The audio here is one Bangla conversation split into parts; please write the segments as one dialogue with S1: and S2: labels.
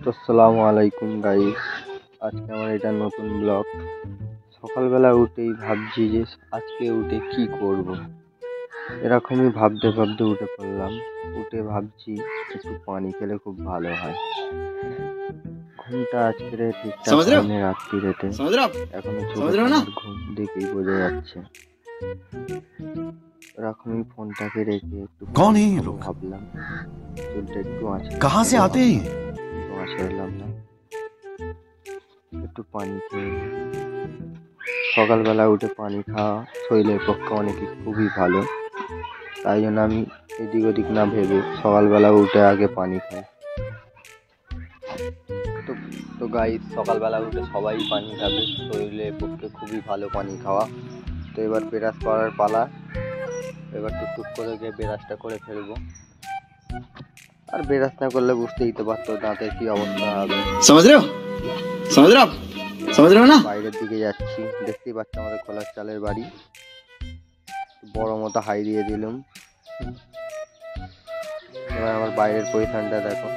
S1: তো আসসালামু আলাইকুম গাইস, আজকে আমার এটা নতুন ব্লগ। সকালবেলা উঠেই ভাবছি যে আজকে উঠে কি করব। এরকমই ভাবতে ভাবতে উঠে পড়লাম। উঠে ভাবছি একটু পানি খেলে খুব ভালো হয়। ঘুমটা আজকে ঠিকঠাক হয়নি রাত্রিরেতে, এখনো চোখে আমার ঘুম দেখেই বোঝা যাচ্ছে। এরকমই ফোনটাকে রেখে একটু ভাবলাম চুলটা একটু আঁচড়ালাম না, একটু পানি খেয়ে। সকালবেলা উঠে পানি খাওয়া শরীরের পক্ষে অনেকই খুবই ভালো, তাই জন্য আমি এদিক ওদিক না ভেবে সকালবেলা উঠে আগে পানি খাই। তো গাইস, সকালবেলা উঠে সবাই পানি খাবে, শরীরের পক্ষে খুবই ভালো পানি খাওয়া। তো এবার ব্রাশ করার পালা। এবার টুকটুক করে গিয়ে ব্রাশটা করে ফেলবো। আর ব্রাশ না করলে বুঝতেই তো পারতো দাঁতের কি অবস্থা হবে। বাইরের দিকে যাচ্ছি, দেখতেই পাচ্ছ আমাদের খোলার চালের বাড়ি। বড় মতো হাই দিয়ে দিলাম। এবার আমার বাইরের পজিশনটা দেখো।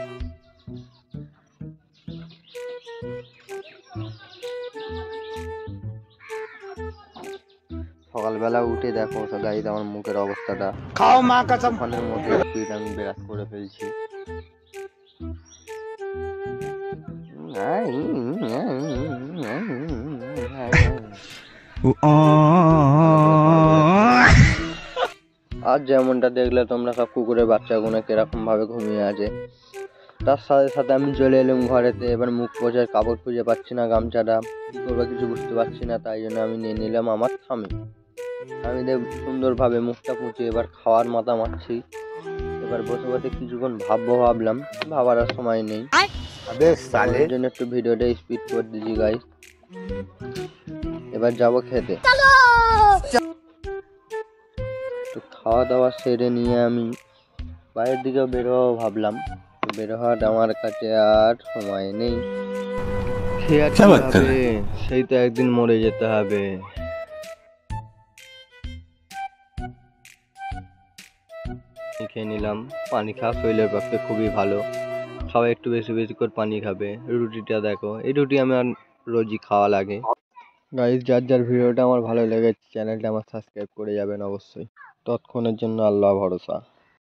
S1: সকালবেলা উঠে দেখো গাইস আমার মুখের অবস্থাটা। খাও মা কসম, ফোনের মধ্যে স্পিড আমি ব্রাশ করে ফেলছি। আর যেমনটা দেখলে তোমরা, সব কুকুরের বাচ্চাগুলো কিরকম ভাবে ঘুমিয়ে আছে। তার সাথে সাথে আমি চলে এলাম ঘরেতে। এবার মুখ পোছার কাপড় খুঁজে পাচ্ছি না, গামছাটা কি করবো কিছু বুঝতে পারছি না, তাই জন্য আমি নিয়ে নিলাম আমার থামি। থামিতে সুন্দরভাবে মুখটা পুঁছে এবার খাওয়ার মাথা মারছি। এবার বসে বসে কিছুক্ষণ ভাবলাম, ভাবার আর সময় নেই। এর জন্য একটু ভিডিওটা স্পিড করে দিচ্ছি গাইস। এবার যাবো খেতে। তো খাওয়া দাওয়া সেরে নিয়ে আমি বাইরের দিকে বের হবো ভাবলাম। বের হওয়ার আমার কাছে আর সময় নেই। সেই তো একদিন মরে যেতে হবে। খেয়ে নিলাম। পানি খাওয়া শরীরের পক্ষে খুবই ভালো। সবাই একটু বেশি বেশি করে পানি খাবে। রুটিটা দেখো, এই রুটি আমি রোজই খাওয়া লাগে। গাইস, যার যার ভিডিওটা আমার ভালো লেগেছে চ্যানেলটা আমার সাবস্ক্রাইব করে যাবেন অবশ্যই। ততক্ষণের জন্য আল্লাহ ভরসা।